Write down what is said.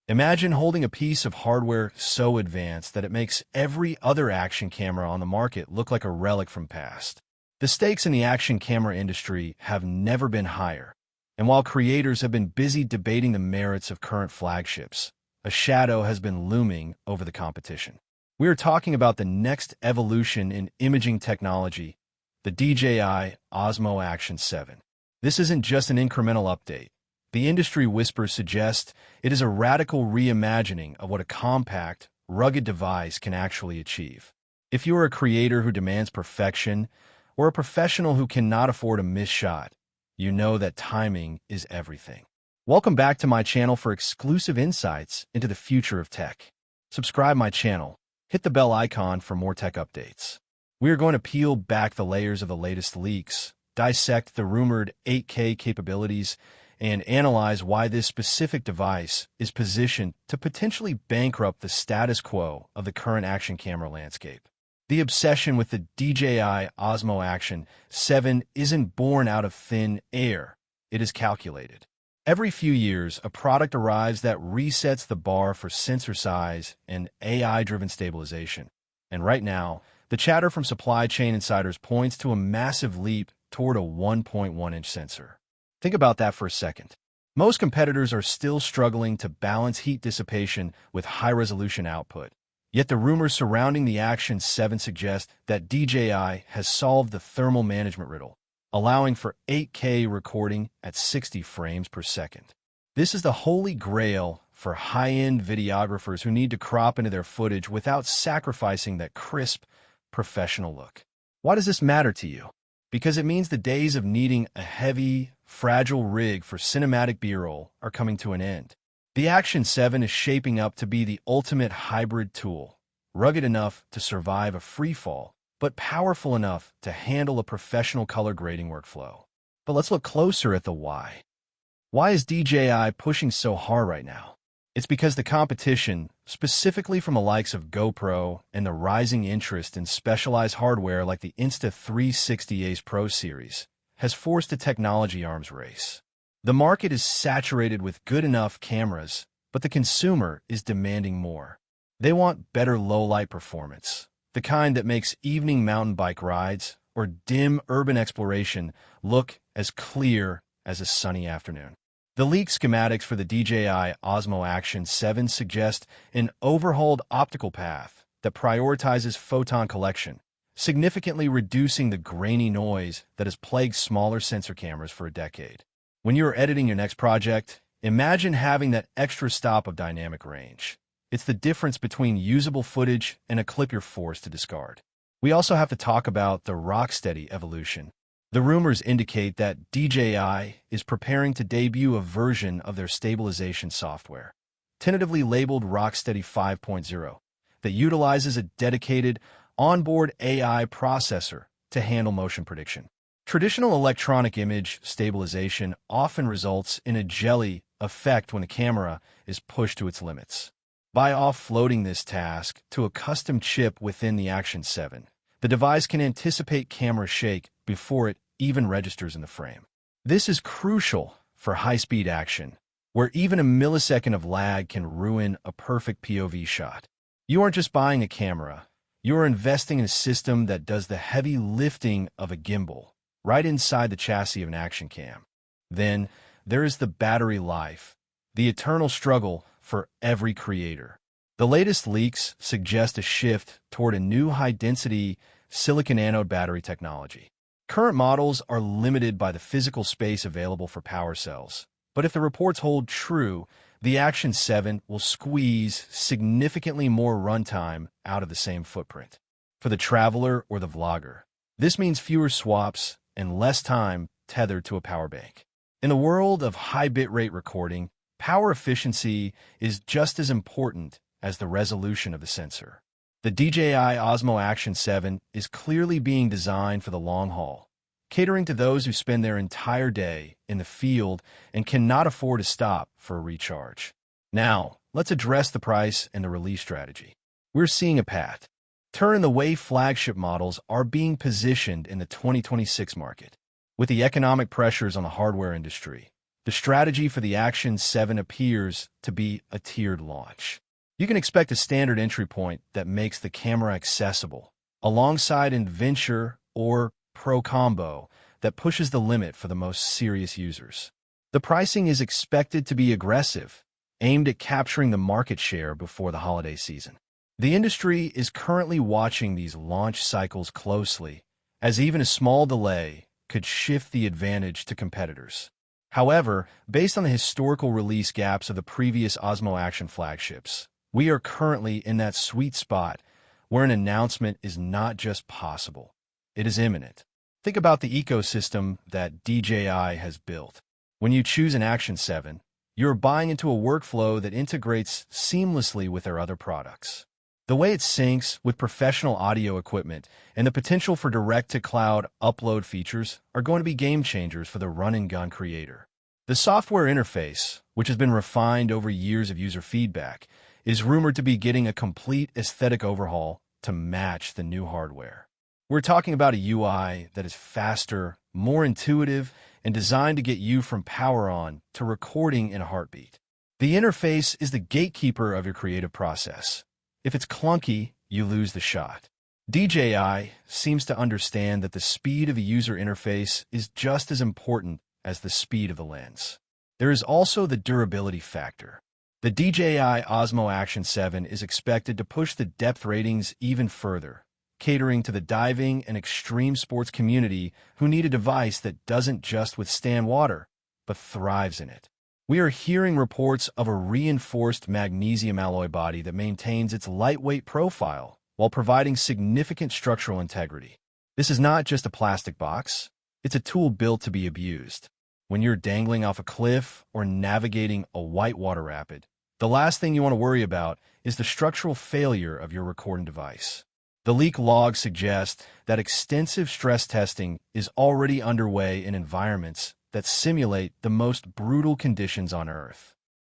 Imagine holding a piece of hardware so advanced that it makes every other action camera on the market look like a relic from past. The stakes in the action camera industry have never been higher, and while creators have been busy debating the merits of current flagships, a shadow has been looming over the competition. We are talking about the next evolution in imaging technology, the DJI Osmo Action 7. This isn't just an incremental update. The industry whispers suggest it is a radical reimagining of what a compact, rugged device can actually achieve. If you are a creator who demands perfection, or a professional who cannot afford a missed shot, you know that timing is everything. Welcome back to my channel for exclusive insights into the future of tech. Subscribe my channel, hit the bell icon for more tech updates. We are going to peel back the layers of the latest leaks, dissect the rumored 8K capabilities, and analyze why this specific device is positioned to potentially bankrupt the status quo of the current action camera landscape. The obsession with the DJI Osmo Action 7 isn't born out of thin air. It is calculated. Every few years, a product arrives that resets the bar for sensor size and AI-driven stabilization. And right now, the chatter from supply chain insiders points to a massive leap toward a 1.1-inch sensor. Think about that for a second. Most competitors are still struggling to balance heat dissipation with high-resolution output. Yet the rumors surrounding the Action 7 suggest that DJI has solved the thermal management riddle, allowing for 8K recording at 60 frames per second. This is the holy grail for high-end videographers who need to crop into their footage without sacrificing that crisp, professional look. Why does this matter to you? Because it means the days of needing a heavy, fragile rig for cinematic B-roll are coming to an end. The Action 7 is shaping up to be the ultimate hybrid tool, rugged enough to survive a free fall, but powerful enough to handle a professional color grading workflow. But let's look closer at the why. Why is DJI pushing so hard right now? It's because the competition, specifically from the likes of GoPro and the rising interest in specialized hardware like the Insta360 Ace Pro series, has forced a technology arms race. The market is saturated with good enough cameras, but the consumer is demanding more. They want better low-light performance, the kind that makes evening mountain bike rides or dim urban exploration look as clear as a sunny afternoon. The leaked schematics for the DJI Osmo Action 7 suggest an overhauled optical path that prioritizes photon collection, significantly reducing the grainy noise that has plagued smaller sensor cameras for a decade. When you're editing your next project, imagine having that extra stop of dynamic range. It's the difference between usable footage and a clip you're forced to discard. We also have to talk about the rocksteady evolution. The rumors indicate that DJI is preparing to debut a version of their stabilization software, tentatively labeled Rocksteady 5.0, that utilizes a dedicated onboard AI processor to handle motion prediction. Traditional electronic image stabilization often results in a jelly effect when a camera is pushed to its limits. By offloading this task to a custom chip within the Action 7, the device can anticipate camera shake before it even registers in the frame. This is crucial for high-speed action, where even a millisecond of lag can ruin a perfect POV shot. You aren't just buying a camera, you are investing in a system that does the heavy lifting of a gimbal, right inside the chassis of an action cam. Then, there is the battery life, the eternal struggle for every creator. The latest leaks suggest a shift toward a new high-density silicon anode battery technology. Current models are limited by the physical space available for power cells, but if the reports hold true, the Action 7 will squeeze significantly more runtime out of the same footprint. For the traveler or the vlogger, this means fewer swaps and less time tethered to a power bank. In the world of high bitrate recording, power efficiency is just as important as the resolution of the sensor. The DJI Osmo Action 7 is clearly being designed for the long haul, catering to those who spend their entire day in the field and cannot afford to stop for a recharge. Now, let's address the price and the release strategy. We're seeing a path turn the way flagship models are being positioned in the 2026 market. With the economic pressures on the hardware industry, The strategy for the Action 7 appears to be a tiered launch. You can expect a standard entry point that makes the camera accessible, alongside an Adventure or Pro combo that pushes the limit for the most serious users. The pricing is expected to be aggressive, aimed at capturing the market share before the holiday season. The industry is currently watching these launch cycles closely, as even a small delay could shift the advantage to competitors. However, based on the historical release gaps of the previous Osmo Action flagships, we are currently in that sweet spot where an announcement is not just possible, it is imminent. Think about the ecosystem that DJI has built. When you choose an Action 7, you're buying into a workflow that integrates seamlessly with their other products. The way it syncs with professional audio equipment and the potential for direct-to-cloud upload features are going to be game changers for the run-and-gun creator. The software interface, which has been refined over years of user feedback, is rumored to be getting a complete aesthetic overhaul to match the new hardware. We're talking about a UI that is faster, more intuitive, and designed to get you from power on to recording in a heartbeat. The interface is the gatekeeper of your creative process. If it's clunky, you lose the shot. DJI seems to understand that the speed of a user interface is just as important as the speed of the lens. There is also the durability factor. The DJI Osmo Action 7 is expected to push the depth ratings even further, catering to the diving and extreme sports community who need a device that doesn't just withstand water, but thrives in it. We are hearing reports of a reinforced magnesium alloy body that maintains its lightweight profile while providing significant structural integrity. This is not just a plastic box, it's a tool built to be abused. When you're dangling off a cliff or navigating a whitewater rapid, the last thing you want to worry about is the structural failure of your recording device. The leak logs suggest that extensive stress testing is already underway in environments that simulate the most brutal conditions on Earth.